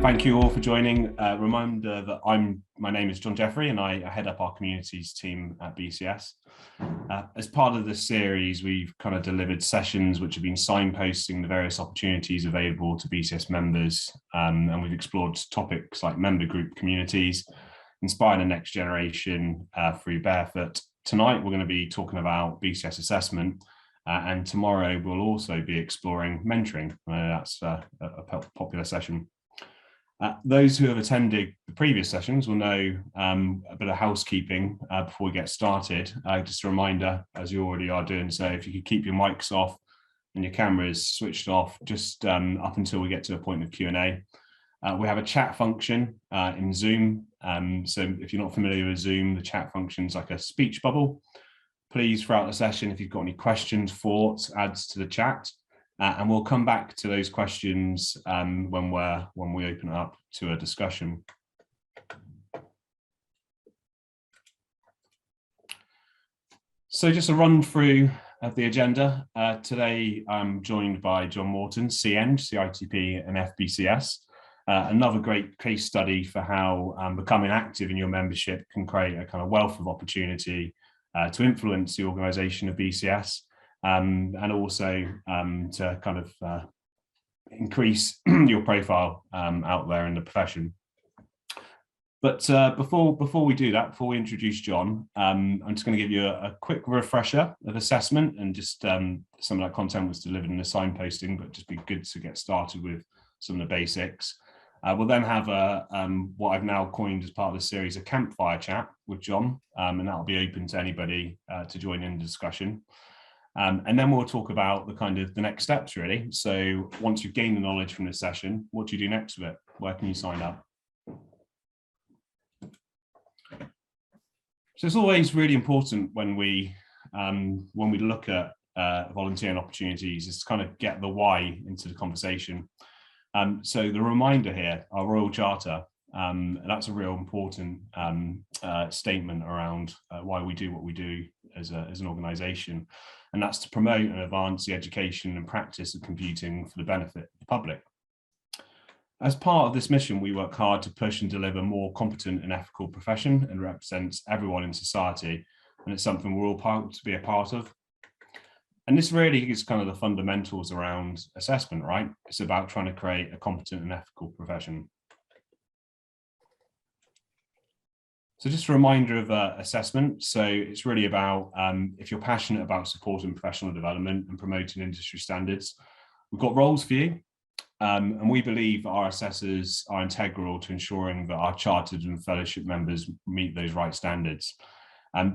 Thank you all for joining. Reminder that my name is John Jeffrey and I head up our communities team at BCS. As part of this series, we've kind of delivered sessions which have been signposting the various opportunities available to BCS members, and we've explored topics like member group communities, inspiring the next generation through Barefoot. Tonight, we're going to be talking about BCS assessment, and tomorrow we'll also be exploring mentoring. That's a popular session. Those who have attended the previous sessions will know a bit of housekeeping before we get started. Just a reminder, as you already are doing so, if you could keep your mics off and your cameras switched off just up until we get to a point of Q&A. We have a chat function in Zoom. So if you're not familiar with Zoom, the chat function is like a speech bubble. Please, throughout the session, if you've got any questions, thoughts, adds to the chat. And we'll come back to those questions when we open it up to a discussion. So just a run through of the agenda. Today I'm joined by John Morton, CN, CITP and FBCS. Another great case study for how becoming active in your membership can create a kind of wealth of opportunity to influence the organisation of BCS. And also to kind of increase your profile out there in the profession. But before we do that, before we introduce John, I'm just going to give you a quick refresher of assessment, and just some of that content was delivered in the signposting, but just be good to get started with some of the basics. We'll then have what I've now coined as part of the series, a campfire chat with John, and that'll be open to anybody to join in the discussion. And then we'll talk about the next steps, really. So once you've gained the knowledge from this session, what do you do next with it? Where can you sign up? So it's always really important when we look at volunteering opportunities is to kind of get the why into the conversation. So the reminder here, our Royal Charter, that's a real important statement around why we do what we do as an organisation. And that's to promote and advance the education and practice of computing for the benefit of the public. As part of this mission, we work hard to push and deliver a more competent and ethical profession and represents everyone in society. And it's something we're all proud to be a part of. And this really is kind of the fundamentals around assessment, right? It's about trying to create a competent and ethical profession. So just a reminder of assessment. So it's really about, if you're passionate about supporting professional development and promoting industry standards, we've got roles for you. And we believe our assessors are integral to ensuring that our chartered and fellowship members meet those right standards.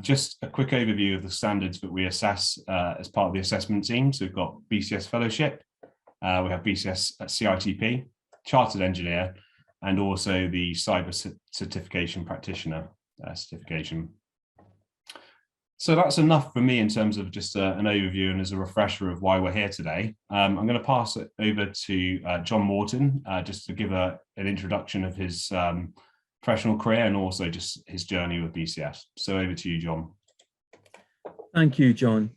Just a quick overview of the standards that we assess as part of the assessment team. So we've got BCS Fellowship, we have BCS CITP, Chartered Engineer, and also the Cyber Certification Practitioner certification. So that's enough for me in terms of just an overview and as a refresher of why we're here today. I'm going to pass it over to John Morton, just to give an introduction of his professional career and also just his journey with BCS. So over to you, John. Thank you, John.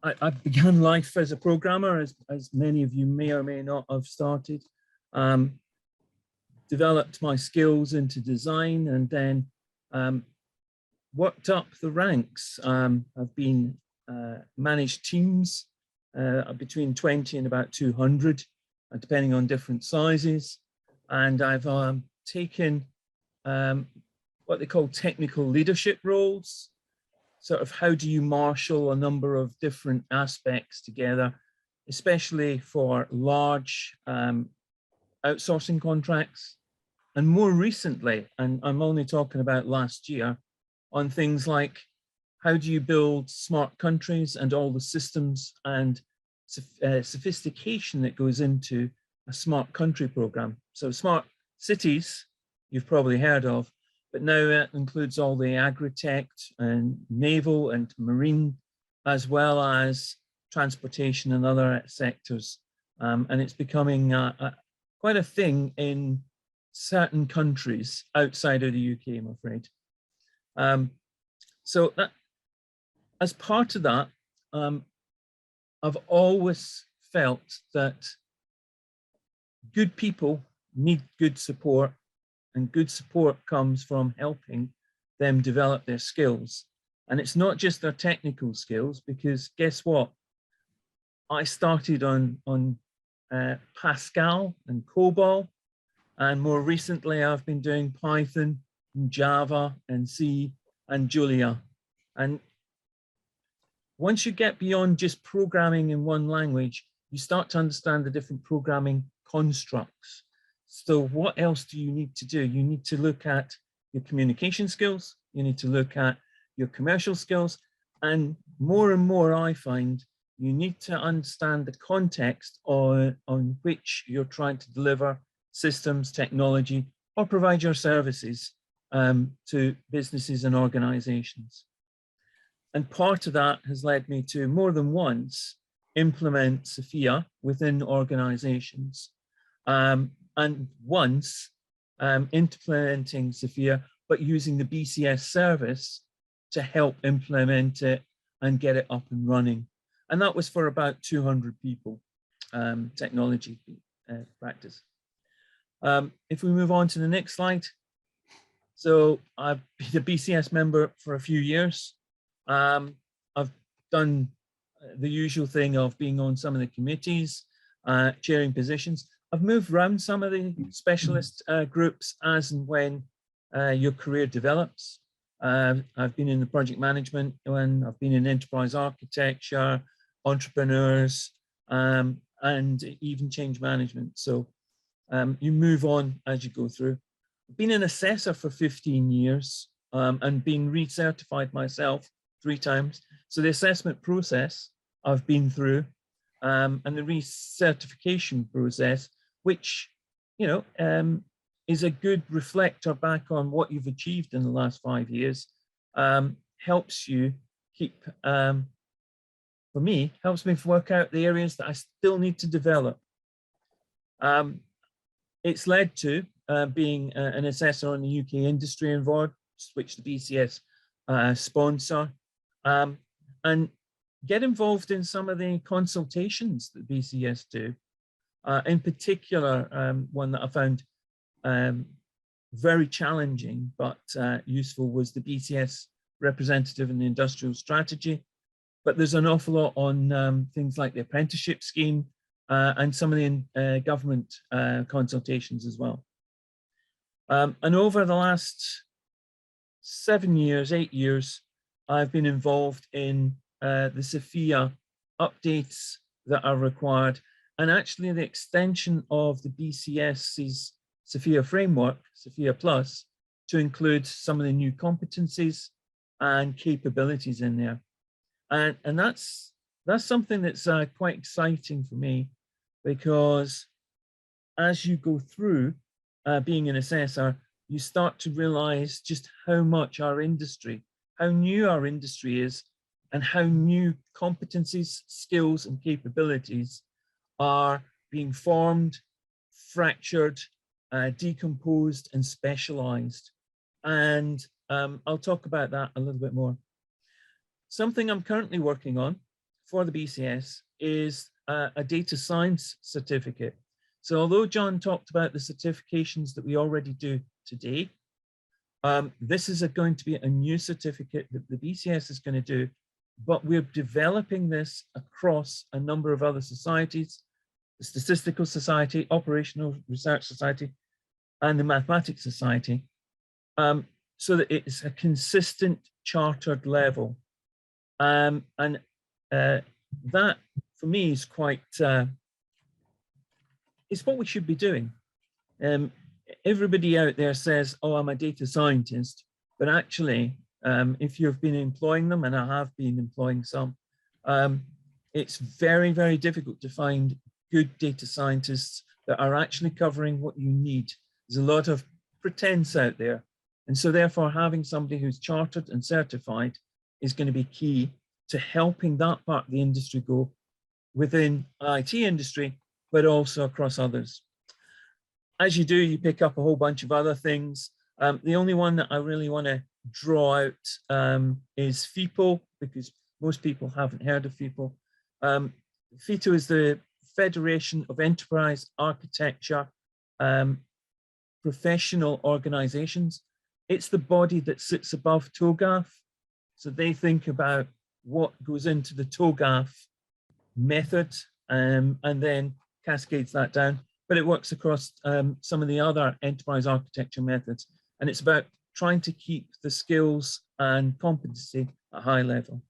I began life as a programmer, as many of you may or may not have started. Developed my skills into design and then worked up the ranks. I've been managed teams between 20 and about 200, depending on different sizes. And I've taken what they call technical leadership roles. Sort of how do you marshal a number of different aspects together, especially for large outsourcing contracts. And more recently, and I'm only talking about last year, on things like how do you build smart countries and all the systems and sophistication that goes into a smart country program. So smart cities, you've probably heard of, but now it includes all the agri-tech and naval and marine, as well as transportation and other sectors. And it's becoming quite a thing in certain countries outside of the UK, I'm afraid. So that, as part of that, I've always felt that good people need good support, and good support comes from helping them develop their skills. And it's not just their technical skills, because guess what? I started on Pascal and COBOL, and more recently I've been doing Python and Java and C and Julia. And once you get beyond just programming in one language, you start to understand the different programming constructs. So what else do you need to do? You need to look at your communication skills, you need to look at your commercial skills, and more I find you need to understand the context on which you're trying to deliver systems, technology, or provide your services to businesses and organizations. And part of that has led me to more than once implement Sophia within organizations. And once implementing Sophia, but using the BCS service to help implement it and get it up and running. And that was for about 200 people, technology practice. If we move on to the next slide. So I've been a BCS member for a few years. I've done the usual thing of being on some of the committees, chairing positions. I've moved around some of the specialist groups as and when your career develops. I've been in the project management, and I've been in enterprise architecture, entrepreneurs, and even change management. So you move on as you go through. I've been an assessor for 15 years and been recertified myself 3 times. So the assessment process I've been through, and the recertification process, which, you know, is a good reflector back on what you've achieved in the last 5 years, helps you keep, for me, helps me work out the areas that I still need to develop. It's led to being an assessor on the UK Industry Award, which the BCS sponsor, and get involved in some of the consultations that BCS do. In particular, one that I found very challenging but useful was the BCS representative in the industrial strategy. But there's an awful lot on things like the apprenticeship scheme and some of the government consultations as well. And over the last 7 years, 8 years, I've been involved in the Sophia updates that are required, and actually the extension of the BCS's Sophia framework, Sophia Plus, to include some of the new competencies and capabilities in there. And that's something that's quite exciting for me, because as you go through being an assessor, you start to realize just how much our industry, how new our industry is, and how new competencies, skills, and capabilities are being formed, fractured, decomposed, and specialized. And I'll talk about that a little bit more. Something I'm currently working on for the BCS is a data science certificate. So although John talked about the certifications that we already do today, this is going to be a new certificate that the BCS is going to do, but we're developing this across a number of other societies, the Statistical Society, Operational Research Society, and the Mathematics Society, so that it's a consistent chartered level. And that, for me, is quite, it's what we should be doing. Everybody out there says, oh, I'm a data scientist, but actually, if you've been employing them, and I have been employing some, it's very, very difficult to find good data scientists that are actually covering what you need. There's a lot of pretense out there. And so therefore, having somebody who's chartered and certified is going to be key to helping that part of the industry go within IT industry, but also across others. As you do, you pick up a whole bunch of other things. The only one that I really want to draw out is FIPO, because most people haven't heard of FIPO. FITO is the Federation of Enterprise Architecture Professional Organizations. It's the body that sits above TOGAF. So they think about what goes into the TOGAF method and then cascades that down. But it works across some of the other enterprise architecture methods. And it's about trying to keep the skills and competency at a high level.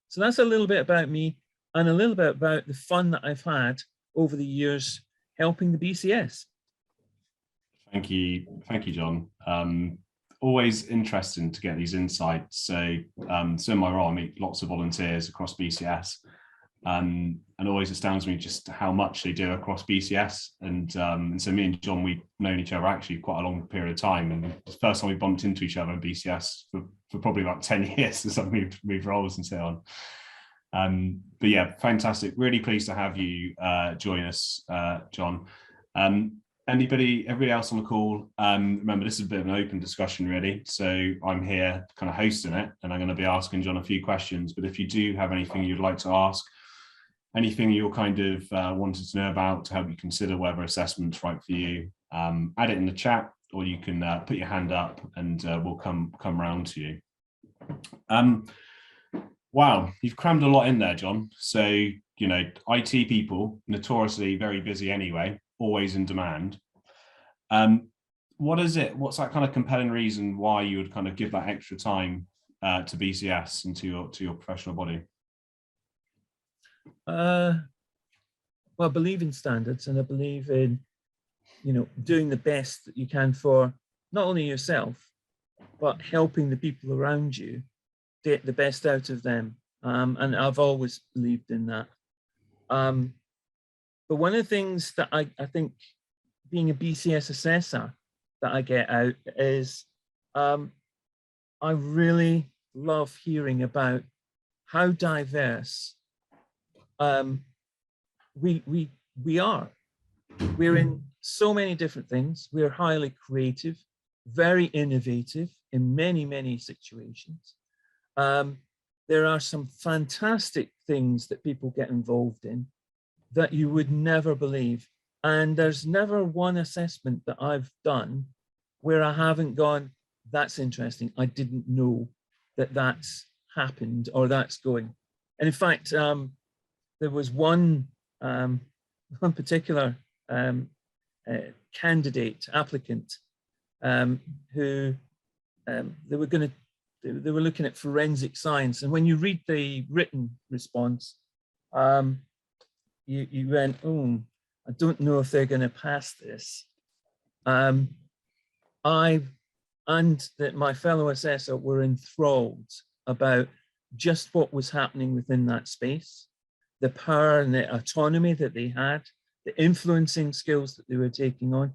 So that's a little bit about me and a little bit about the fun that I've had over the years helping the BCS. Thank you, John. Always interesting to get these insights. So in my role, I meet lots of volunteers across BCS, and always astounds me just how much they do across BCS. And so me and John, we've known each other actually quite a long period of time. And the first time we bumped into each other in BCS for probably about 10 years as I've moved roles and so on. But yeah, fantastic. Really pleased to have you join us, John. Everybody else on the call, remember this is a bit of an open discussion really. So I'm here kind of hosting it and I'm going to be asking John a few questions, but if you do have anything you'd like to ask, anything you're kind of wanted to know about to help you consider whether assessment's right for you, add it in the chat, or you can put your hand up and we'll come round to you. Wow, you've crammed a lot in there, John. So, you know, IT people, notoriously very busy anyway, always in demand. What's that kind of compelling reason why you would kind of give that extra time to BCS and to your professional body? Well, I believe in standards, and I believe in, you know, doing the best that you can for not only yourself, but helping the people around you get the best out of them. And I've always believed in that. But one of the things that I think being a BCS assessor that I get out is I really love hearing about how diverse we are. We're in so many different things. We're highly creative, very innovative in many, many situations. There are some fantastic things that people get involved in that you would never believe. And there's never one assessment that I've done where I haven't gone, that's interesting. I didn't know that that's happened or that's going. And in fact, there was one particular applicant who they were looking at forensic science. And when you read the written response, you went, oh, I don't know if they're going to pass this. I and that my fellow assessor were enthralled about just what was happening within that space, the power and the autonomy that they had, the influencing skills that they were taking on,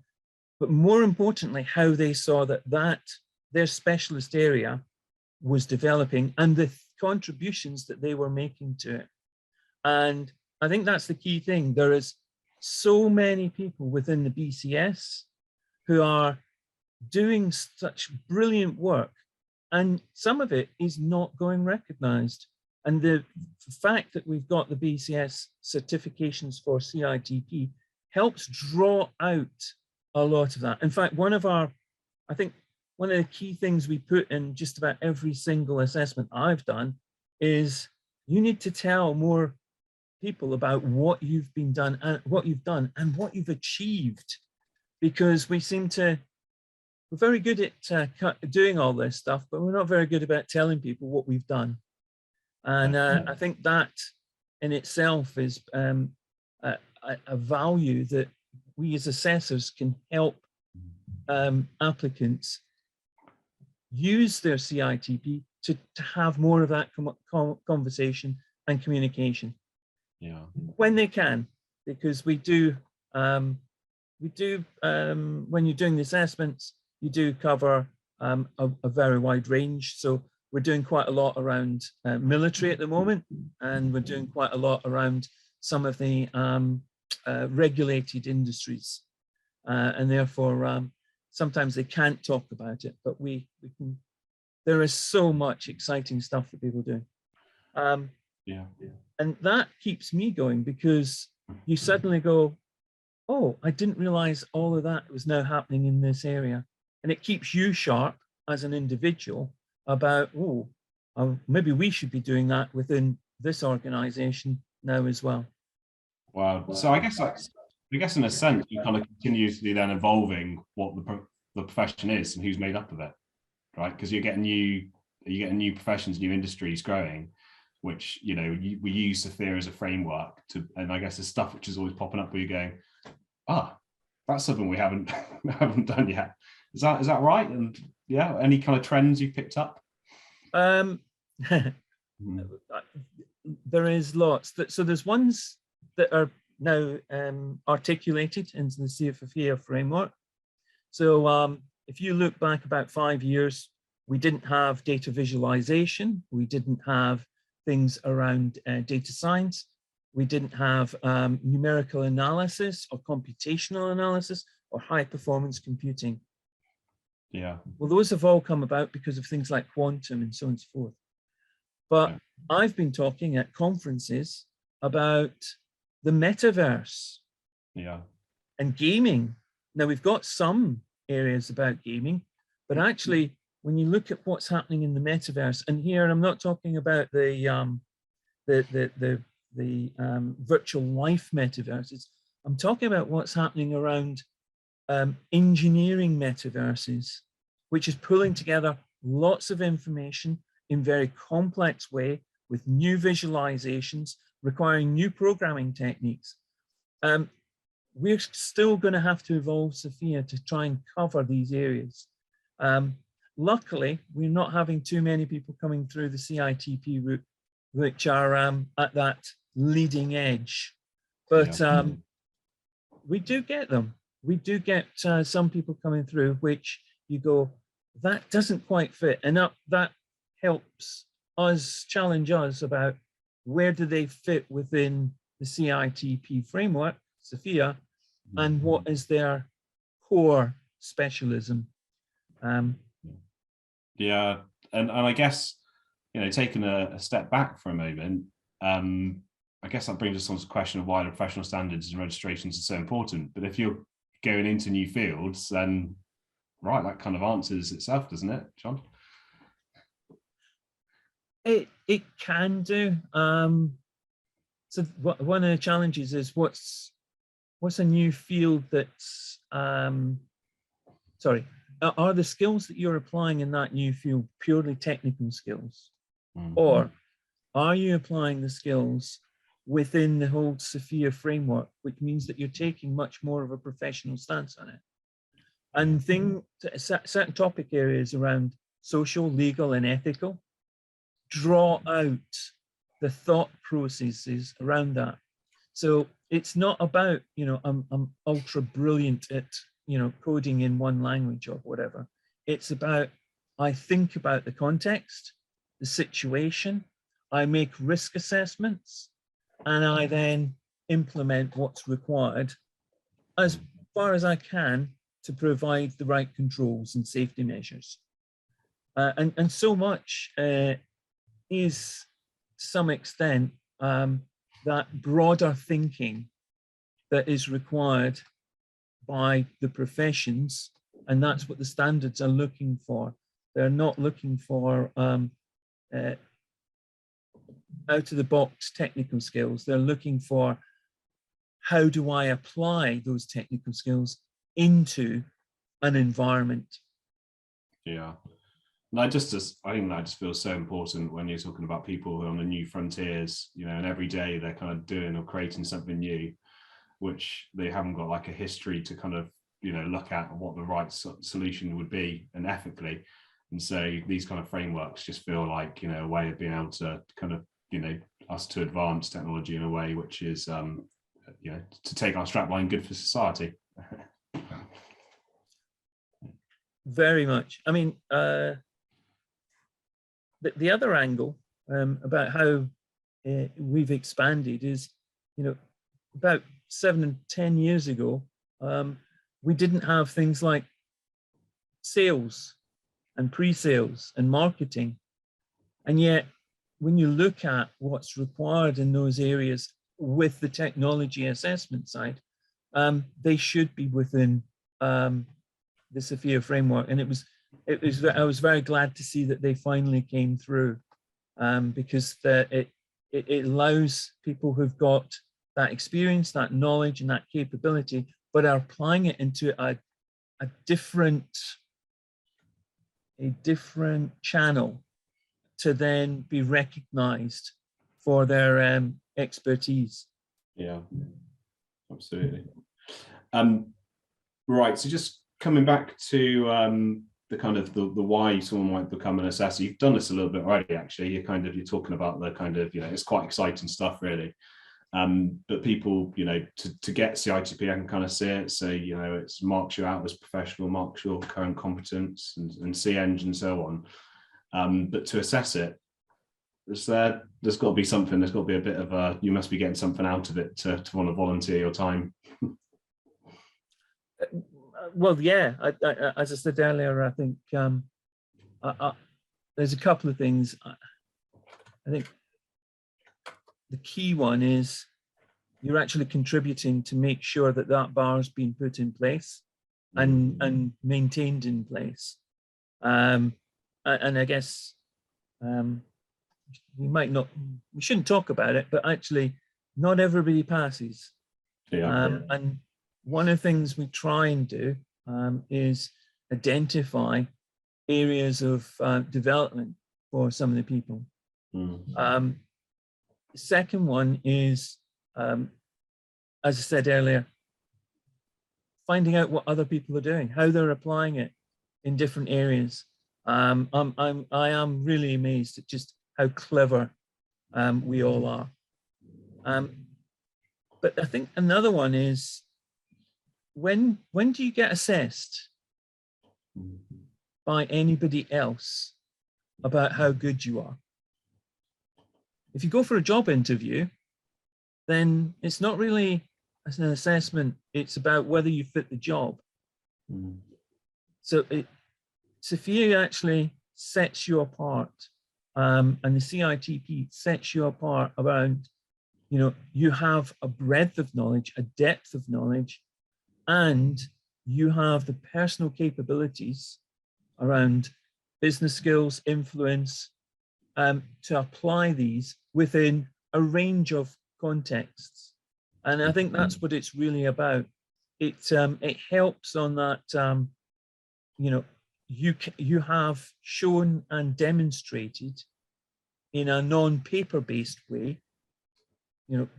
but more importantly, how they saw that their specialist area was developing and the contributions that they were making to it. And I think that's the key thing. There is so many people within the BCS who are doing such brilliant work, and some of it is not going recognized. And the fact that we've got the BCS certifications for CITP helps draw out a lot of that. In fact, one of the key things we put in just about every single assessment I've done is you need to tell more people about what you've done and what you've achieved, because we're very good at doing all this stuff, but we're not very good about telling people what we've done. And I think that in itself is a value that we as assessors can help applicants use their CITP to have more of that conversation and communication. Yeah. When they can, because we do when you're doing the assessments, you do cover a very wide range. So we're doing quite a lot around military at the moment, and we're doing quite a lot around some of the regulated industries, and therefore sometimes they can't talk about it, but we can. There is so much exciting stuff that people do. And that keeps me going, because you suddenly go, oh, I didn't realize all of that was now happening in this area. And it keeps you sharp as an individual about, oh, maybe we should be doing that within this organization now as well. Wow. So I guess in a sense, you kind of continuously then evolving what the profession is and who's made up of it, right? Because you're getting new professions, new industries growing, which, you know, we use Sophia as a framework to, and I guess the stuff which is always popping up where you're going, that's something we haven't done yet. Is that right? And yeah, any kind of trends you picked up? There is lots. So there's ones that are now articulated into the Sophia framework. So if you look back about 5 years, we didn't have data visualization. We didn't have things around data science. We didn't have numerical analysis or computational analysis or high performance computing. Yeah. Well, those have all come about because of things like quantum and so on and so forth. But yeah, I've been talking at conferences about the metaverse, yeah, and gaming. Now, we've got some areas about gaming, but actually, when you look at what's happening in the metaverse, and here I'm not talking about the virtual life metaverses. I'm talking about what's happening around engineering metaverses, which is pulling together lots of information in very complex way with new visualizations requiring new programming techniques. We're still going to have to evolve Sophia to try and cover these areas. Luckily, we're not having too many people coming through the CITP route, which are at that leading edge. But yeah, we do get them. We do get some people coming through, which you go, that doesn't quite fit. And that helps us, challenge us about where do they fit within the CITP framework, Sophia, and what is their core specialism. Yeah, and I guess, you know, taking a step back for a moment, I guess that brings us on to the question of why the professional standards and registrations are so important. But if you're going into new fields, then right, that kind of answers itself, doesn't it, John? It can do. So one of the challenges is what's a new field that's sorry, are the skills that you're applying in that new field purely technical skills? Or are you applying the skills within the whole Sophia framework, which means that you're taking much more of a professional stance on it? And certain topic areas around social, legal, and ethical draw out the thought processes around that. So it's not about, you know, I'm ultra brilliant at, you know, coding in one language or whatever. It's about, I think about the context, the situation, I make risk assessments, and I then implement what's required as far as I can to provide the right controls and safety measures. And so much is, to some extent, that broader thinking that is required by the professions, and that's what the standards are looking for. They're not looking for out-of-the-box technical skills. They're looking for, how do I apply those technical skills into an environment? Yeah. And I think that just feels so important when you're talking about people who are on the new frontiers, you know, and every day they're kind of doing or creating something new, which they haven't got like a history to kind of, you know, look at what the right solution would be, and ethically. And so these kind of frameworks just feel like, you know, a way of being able to kind of, you know, us to advance technology in a way which is, you know, to take our strapline good for society. Very much. I mean, the other angle about how we've expanded is, you know, about 7 and 10 years ago, we didn't have things like sales and pre-sales and marketing. And yet, when you look at what's required in those areas with the technology assessment side, they should be within the Sophia framework. And I was very glad to see that they finally came through, because it allows people who've got that experience, that knowledge, and that capability, but are applying it into a different channel to then be recognized for their expertise. Yeah, absolutely. Right, so just coming back to the kind of the why someone might become an assessor. You've done this a little bit already, actually. You're talking about the kind of, it's quite exciting stuff, really. But people, to get CITP, I can kind of see it. So, it marks you out as professional, marks your current competence and C-Eng and so on. But to assess it, there's got to be something. There's got to be a bit of you must be getting something out of it to want to volunteer your time. Well, yeah, as I said earlier, I think there's a couple of things. I think the key one is you're actually contributing to make sure that bar has been put in place and maintained in place. And I guess we shouldn't talk about it, but actually not everybody passes. Yeah. And one of the things we try and do is identify areas of development for some of the people. The second one is, as I said earlier, finding out what other people are doing, how they're applying it in different areas. I am really amazed at just how clever we all are. But I think another one is, when do you get assessed by anybody else about how good you are? If you go for a job interview, then it's not really as an assessment, it's about whether you fit the job. So Sophia actually sets you apart, and the CITP sets you apart around, you have a breadth of knowledge, a depth of knowledge, and you have the personal capabilities around business skills, influence, to apply these within a range of contexts. And I think that's what it's really about. It helps on that, you have shown and demonstrated in a non-paper-based way,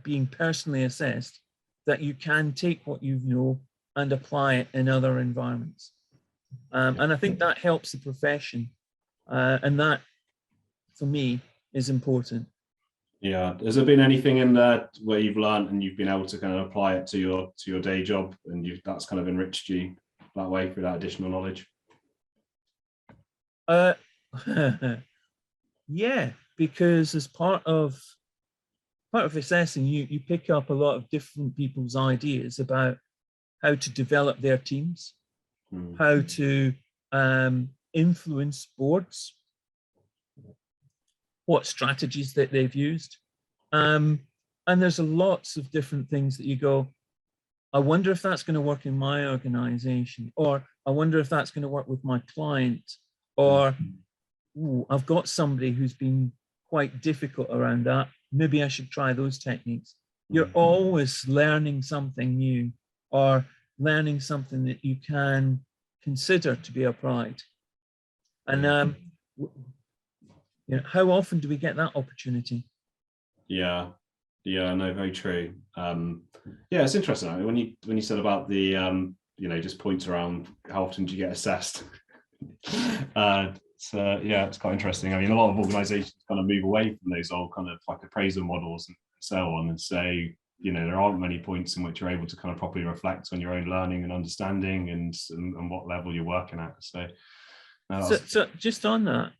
being personally assessed, that you can take what you know and apply it in other environments. And I think that helps the profession. And that, for me, is important. Yeah. Has there been anything in there where you've learned and you've been able to kind of apply it to your day job, and that's kind of enriched you that way through that additional knowledge? Yeah, because as part of assessing, you pick up a lot of different people's ideas about how to develop their teams, how to influence boards, what strategies that they've used. And there's lots of different things that you go, I wonder if that's going to work in my organization, or I wonder if that's going to work with my client, or I've got somebody who's been quite difficult around that. Maybe I should try those techniques. You're always learning something new, or learning something that you can consider to be applied. And how often do we get that opportunity? Yeah, no, very true. Yeah, it's interesting. I mean, when you said about the just points around how often do you get assessed. It's quite interesting. I mean, a lot of organizations kind of move away from those old kind of like appraisal models and so on, and say, there aren't many points in which you're able to kind of properly reflect on your own learning and understanding and what level you're working at. So just on that,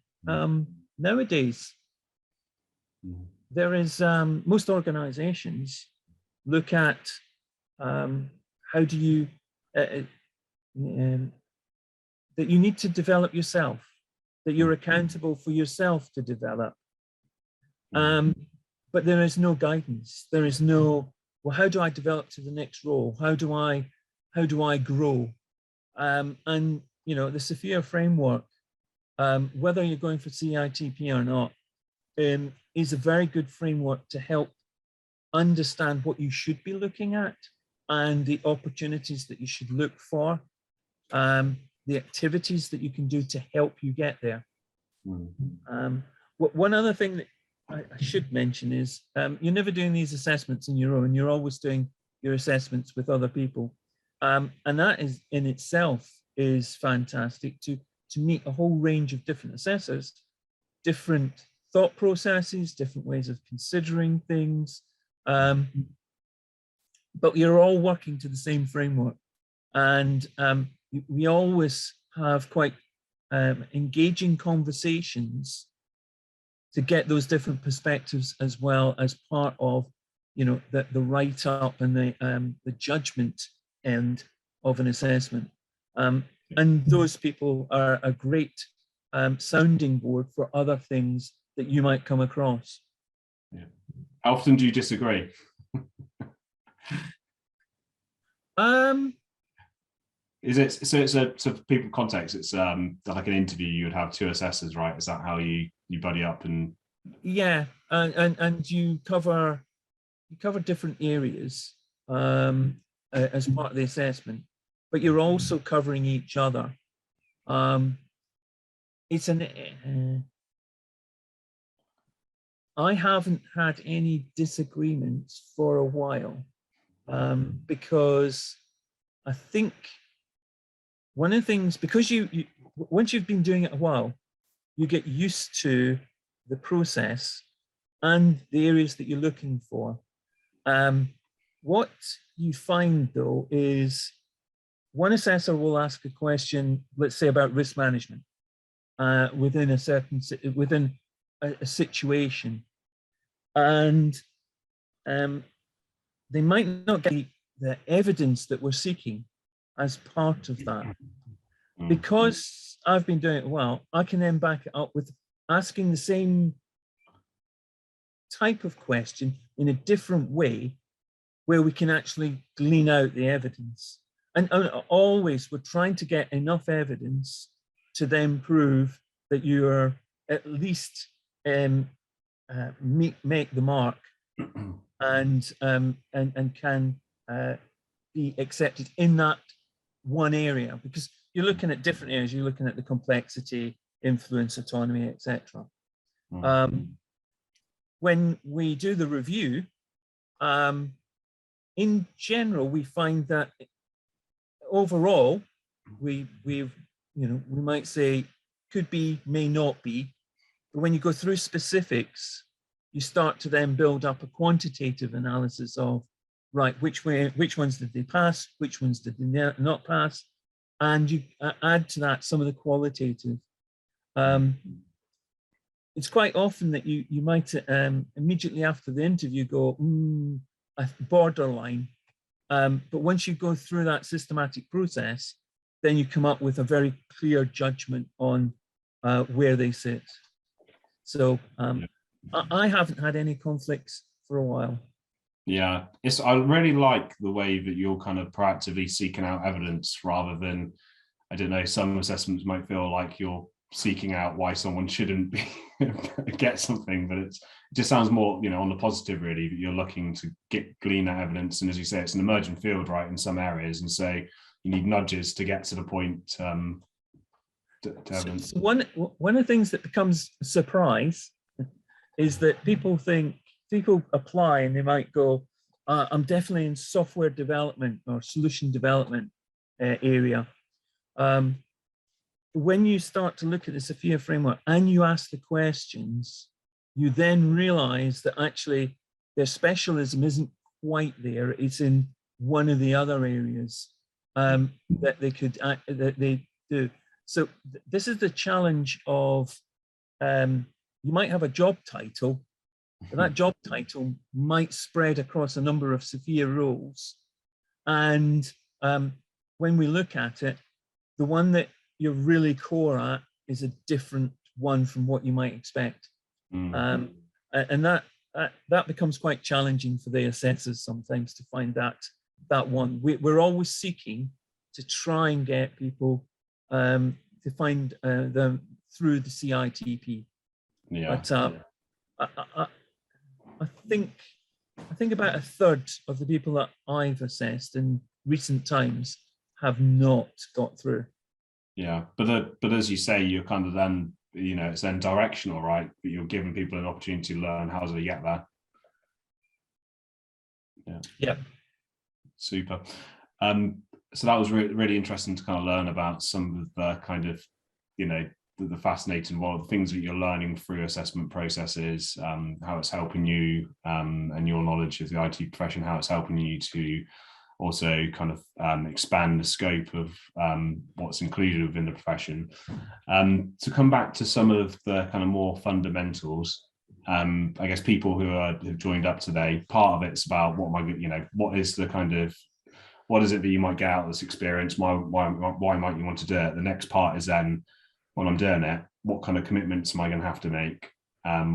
nowadays, there is, most organizations look at how do you, that you need to develop yourself, that you're accountable for yourself to develop. But but there is no guidance. There is no, well, how do I develop to the next role? How do I grow? And you know, the Sophia framework, whether you're going for CITP or not, is a very good framework to help understand what you should be looking at and the opportunities that you should look for, the activities that you can do to help you get there. One other thing that I should mention is you're never doing these assessments on your own. You're always doing your assessments with other people. And that is in itself is fantastic to meet a whole range of different assessors, different thought processes, different ways of considering things. But you're all working to the same framework. And we always have quite engaging conversations to get those different perspectives, as well as part of, you know, the write-up and the judgment end of an assessment. And those people are a great sounding board for other things that you might come across. Yeah. How often do you disagree? Is it so for people context, it's like an interview, you would have two assessors, right? Is that how you buddy up? And yeah, and you cover different areas as part of the assessment, but you're also covering each other. It's I haven't had any disagreements for a while, because I think one of the things, because you once you've been doing it a while, you get used to the process and the areas that you're looking for. What you find though is one assessor will ask a question, let's say about risk management, within a situation, and they might not get the evidence that we're seeking as part of that. Because I've been doing it well, I can then back it up with asking the same type of question in a different way, where we can actually glean out the evidence. And always we're trying to get enough evidence to then prove that you are at least make the mark and can be accepted in that one area, because you're looking at different areas. You're looking at the complexity, influence, autonomy, etc. When we do the review, in general, we find that overall, we might say could be, may not be, but when you go through specifics, you start to then build up a quantitative analysis of, right, which ones did they pass, which ones did they not pass, and you add to that some of the qualitative. It's quite often that you might immediately after the interview go, borderline. But once you go through that systematic process, then you come up with a very clear judgment on where they sit. So I haven't had any conflicts for a while. Yeah, I really like the way that you're kind of proactively seeking out evidence, rather than, I don't know, some assessments might feel like you're seeking out why someone shouldn't be get something, but it just sounds more, you know, on the positive, really, that you're looking to glean that evidence. And as you say, it's an emerging field, right, in some areas, and so you need nudges to get to the point. To evidence. So one of the things that becomes a surprise is that people apply and they might go, I'm definitely in software development or solution development area. When you start to look at the Sophia framework and you ask the questions, you then realize that actually their specialism isn't quite there. It's in one of the other areas that they do. So this is the challenge of, you might have a job title, but that job title might spread across a number of Sophia roles. And when we look at it, the one that you're really core at is a different one from what you might expect. And that becomes quite challenging for the assessors sometimes to find that one. We're always seeking to try and get people to find them through the CITP. Yeah. But I think about a third of the people that I've assessed in recent times have not got through. Yeah, but as you say, you're kind of then, it's then directional, right? But you're giving people an opportunity to learn how to get there. Yeah. Yeah. Super. So that was really interesting to kind of learn about some of the kind of, the fascinating, well, the things that you're learning through assessment processes, how it's helping you, and your knowledge of the IT profession, how it's helping you to also kind of expand the scope of what's included within the profession. To come back to some of the kind of more fundamentals, I guess people who've joined up today, part of it's about what is it that you might get out of this experience? Why might you want to do it? The next part is then, when I'm doing it, what kind of commitments am I going to have to make?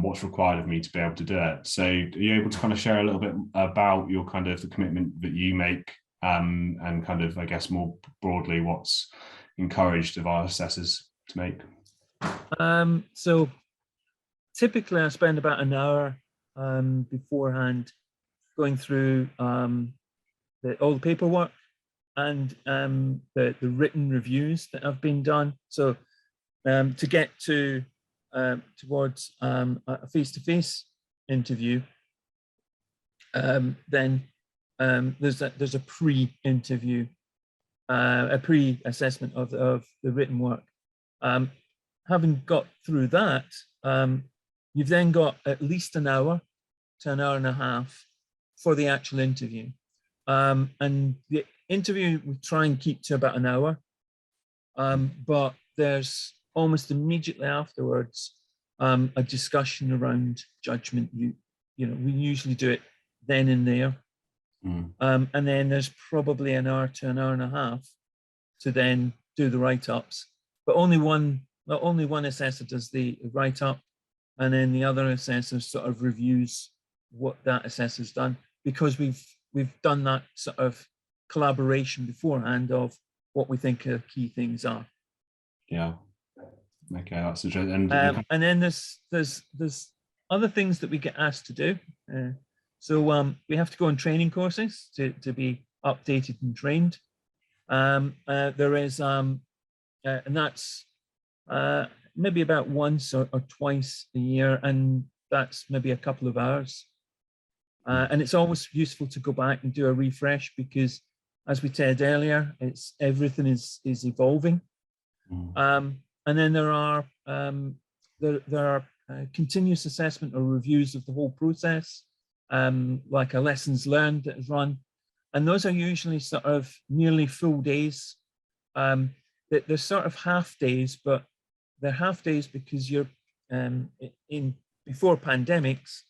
What's required of me to be able to do it? So are you able to kind of share a little bit about your kind of the commitment that you make, and kind of, I guess, more broadly, what's encouraged of our assessors to make? So typically I spend about an hour beforehand going through all the paperwork and the written reviews that have been done. So to get towards a face-to-face interview, then there's a pre-interview, a pre-assessment of the written work. Having got through that, you've then got at least an hour to an hour and a half for the actual interview. And the interview we try and keep to about an hour, but there's almost immediately afterwards a discussion around judgment. We usually do it then and there. And then there's probably an hour to an hour and a half to then do the write-ups, but only one assessor does the write-up, and then the other assessor sort of reviews what that assessor's done, because we've done that sort of collaboration beforehand of what we think are key things are. Yeah. Okay, that's interesting. And then there's other things that we get asked to do. So we have to go on training courses to be updated and trained. There is, and that's maybe about once or twice a year, and that's maybe a couple of hours. And it's always useful to go back and do a refresh, because, as we said earlier, everything is evolving. And then there are continuous assessment or reviews of the whole process, like a lessons learned that is run, and those are usually sort of nearly full days. They're sort of half days, but they're half days because you're before pandemics,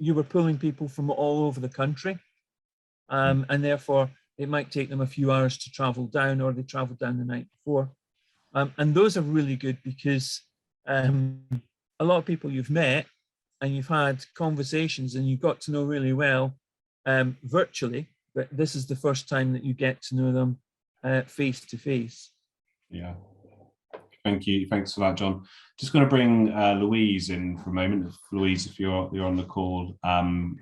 you were pulling people from all over the country, and therefore it might take them a few hours to travel down, or they travel down the night before. And those are really good because a lot of people you've met and you've had conversations and you've got to know really well virtually, but this is the first time that you get to know them face to face. Yeah. Thank you. Thanks for that, John. Just going to bring Louise in for a moment. Louise, if you're on the call,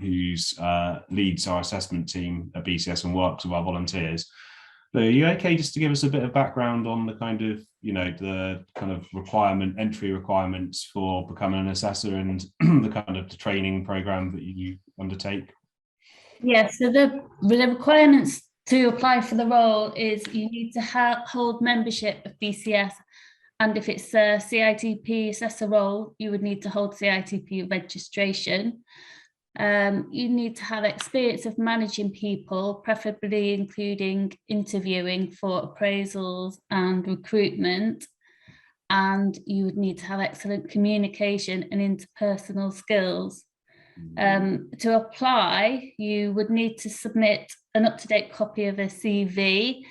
who's leads our assessment team at BCS and works with our volunteers. So are you okay just to give us a bit of background on the kind of, the kind of entry requirements for becoming an assessor, and the kind of the training program that you undertake? Yeah, so the requirements to apply for the role is you need to hold membership of BCS, and if it's a CITP assessor role, you would need to hold CITP registration. You need to have experience of managing people, preferably including interviewing for appraisals and recruitment. And you would need to have excellent communication and interpersonal skills. To apply, you would need to submit an up-to-date copy of a CV.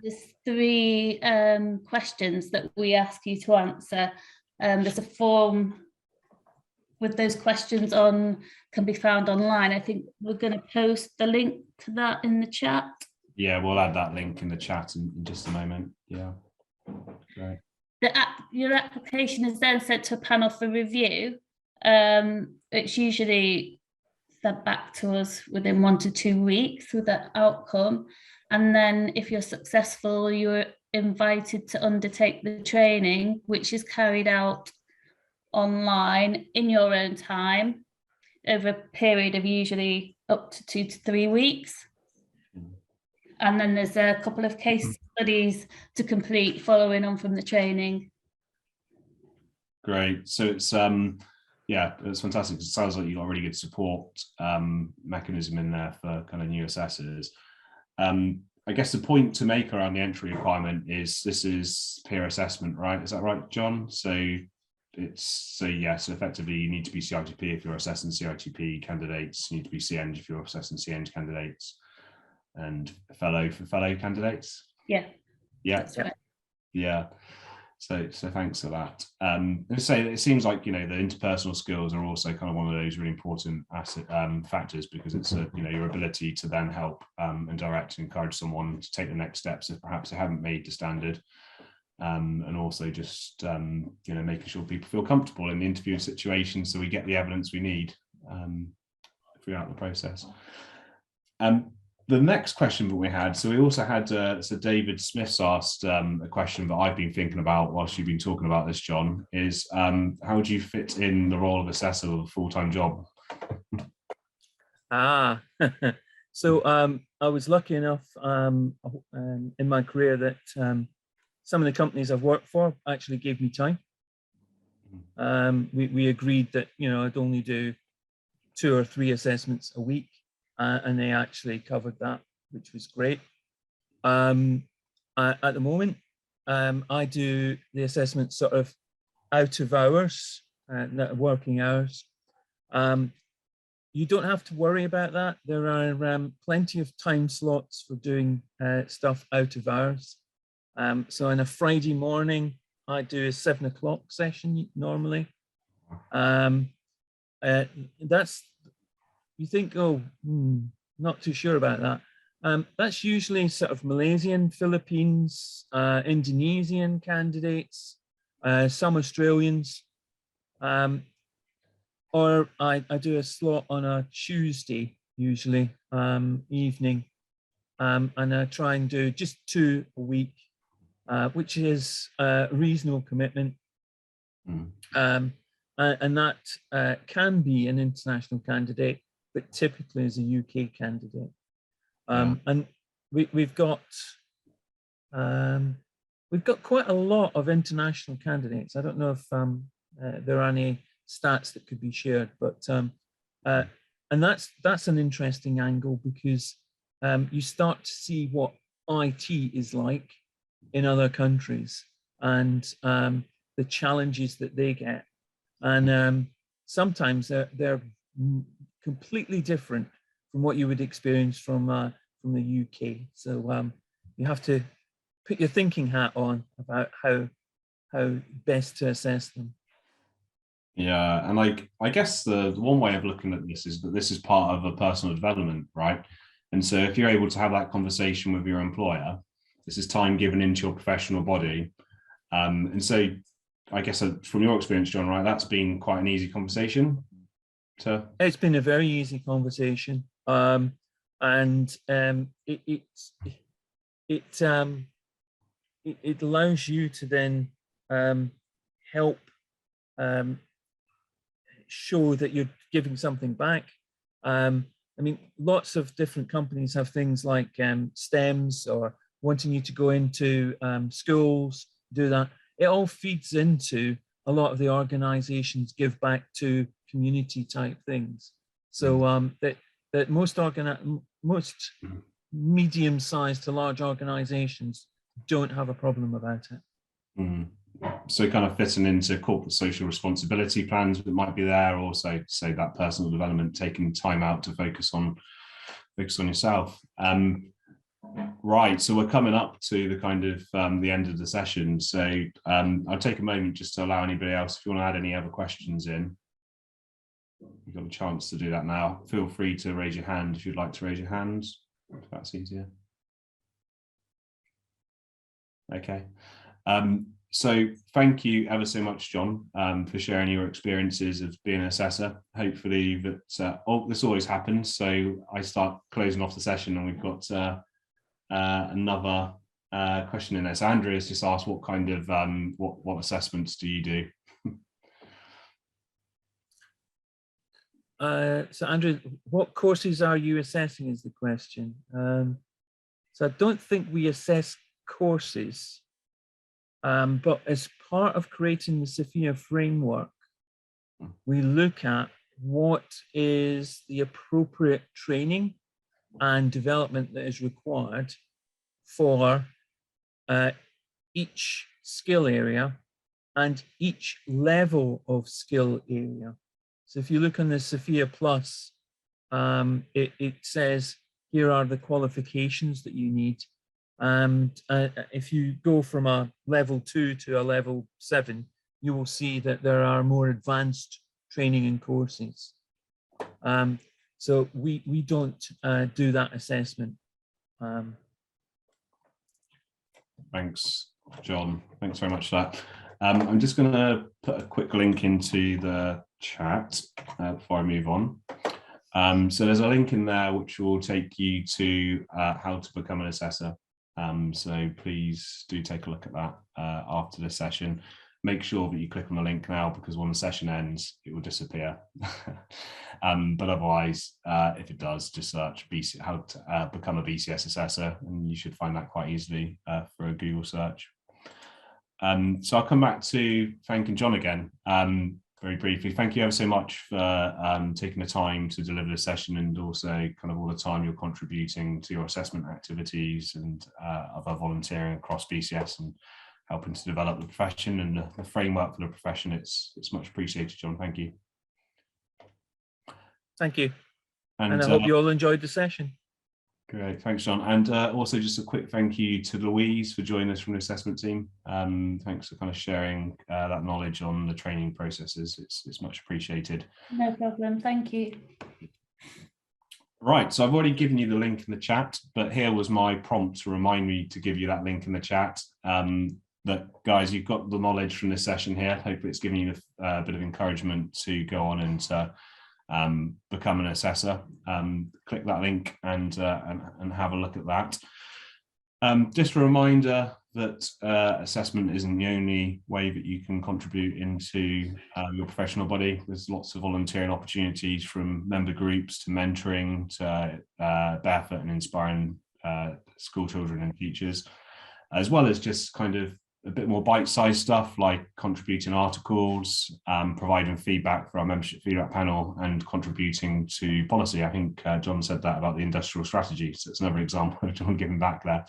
There's 3 questions that we ask you to answer. There's a form with those questions on can be found online. I think we're going to post the link to that in the chat. Yeah, we'll add that link in the chat in just a moment. Yeah, great. Your application is then sent to a panel for review. It's usually sent back to us within 1 to 2 weeks with that outcome. And then if you're successful, you're invited to undertake the training, which is carried out online in your own time over a period of usually up to 2 to 3 weeks. And then there's a couple of case studies to complete following on from the training. Great. So it's yeah, it's fantastic. It sounds like you've got a really good support mechanism in there for kind of new assessors. I guess the point to make around the entry requirement is this is peer assessment, right? Is that right, John? So so effectively you need to be CITP if you're assessing CITP candidates, you need to be CEng if you're assessing CEng candidates, and fellow for fellow candidates. Yeah. Yeah. That's right. Yeah. So thanks for that. So it seems like, the interpersonal skills are also kind of one of those really important factors, because it's your ability to then help and direct and encourage someone to take the next steps if perhaps they haven't made the standard, and also just making sure people feel comfortable in the interviewing situation, so we get the evidence we need throughout the process. The next question that we had, so we also had, so David Smith's asked a question that I've been thinking about whilst you've been talking about this, John, is how do you fit in the role of assessor with a full-time job? So I was lucky enough in my career that some of the companies I've worked for actually gave me time. We agreed that, I'd only do 2 or 3 assessments a week. And they actually covered that, which was great. At the moment, I do the assessment sort of out of hours, working hours. You don't have to worry about that. There are plenty of time slots for doing stuff out of hours. So on a Friday morning, I do a 7 o'clock session normally. You think, not too sure about that. That's usually sort of Malaysian, Philippines, Indonesian candidates, some Australians. Or I do a slot on a Tuesday, usually, evening. And I try and do just 2 a week, which is a reasonable commitment. And that can be an international candidate, but typically is a UK candidate. And we've got quite a lot of international candidates. I don't know if there are any stats that could be shared, but and that's an interesting angle, because you start to see what IT is like in other countries, and the challenges that they get, and sometimes they're completely different from what you would experience from the UK. So you have to put your thinking hat on about how best to assess them. Yeah, and I guess the one way of looking at this is that this is part of a personal development, right? And so if you're able to have that conversation with your employer, this is time given into your professional body. And so I guess from your experience, John, right, that's been quite an easy conversation. It's been a very easy conversation, and it allows you to then help show that you're giving something back. I mean, lots of different companies have things like STEMs, or wanting you to go into schools, do that. It all feeds into a lot of the organizations give back to community type things. So that most medium-sized to large organizations don't have a problem about it. So kind of fitting into corporate social responsibility plans that might be there, also say that personal development, taking time out to focus on yourself. Right, so we're coming up to the kind of the end of the session. So I'll take a moment just to allow anybody else, if you want to add any other questions in. you've got a chance to do that now. Feel free to raise your hand if you'd like to raise your hand, if that's easier. Okay. So thank you ever so much, John, for sharing your experiences of being an assessor. Hopefully that this always happens. So I start closing off the session and we've got another question in there. So Andrea's just asked what kind of what assessments do you do? So Andrew, what courses are you assessing is the question. So I don't think we assess courses, but as part of creating the Sophia framework, we look at what is the appropriate training and development that is required for each skill area and each level of skill area. So if you look on the Sophia Plus, it says, here are the qualifications that you need. And if you go from a level 2 to a level 7, you will see that there are more advanced training and courses. So we don't do that assessment. Thanks, John. Thanks very much for that. I'm just going to put a quick link into the chat before I move on. So there's a link in there which will take you to how to become an assessor. So please do take a look at that after this session. Make sure that you click on the link now, because when the session ends, it will disappear. But otherwise, if it does, just search how to become a BCS assessor, and you should find that quite easily for a Google search. So I'll come back to thanking John again. Very briefly, thank you ever so much for taking the time to deliver the session, and also kind of all the time you're contributing to your assessment activities and other volunteering across BCS and helping to develop the profession and the framework for the profession. It's much appreciated, John. Thank you. Thank you. And I hope you all enjoyed the session. Great, thanks, John. And also just a quick thank you to Louise for joining us from the assessment team. Thanks for kind of sharing that knowledge on the training processes. It's much appreciated. No problem, thank you. Right, so I've already given you the link in the chat, but here was my prompt to remind me to give you that link in the chat. That, guys, you've got the knowledge from this session here. Hopefully it's given you a bit of encouragement to go on and become an assessor. Click that link and have a look at that. Just a reminder that assessment isn't the only way that you can contribute into your professional body. There's lots of volunteering opportunities, from member groups to mentoring to barefoot and inspiring school children and teachers, as well as just kind of a bit more bite-sized stuff like contributing articles, providing feedback for our membership feedback panel, and contributing to policy. I think John said that about the industrial strategy, so it's another example of John giving back there.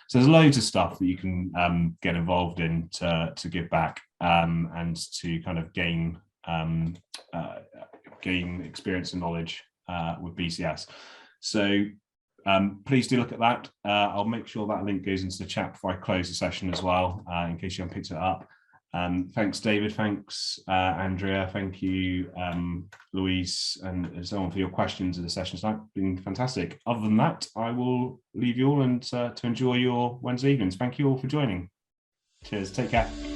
So there's loads of stuff that you can get involved in to give back and to kind of gain experience and knowledge with BCS. So please do look at that. I'll make sure that link goes into the chat before I close the session as well, in case you haven't picked it up. Thanks, David. Thanks, Andrea. Thank you, Louise, and so on for your questions in the session tonight. It's been fantastic. Other than that, I will leave you all and to enjoy your Wednesday evenings. Thank you all for joining. Cheers. Take care.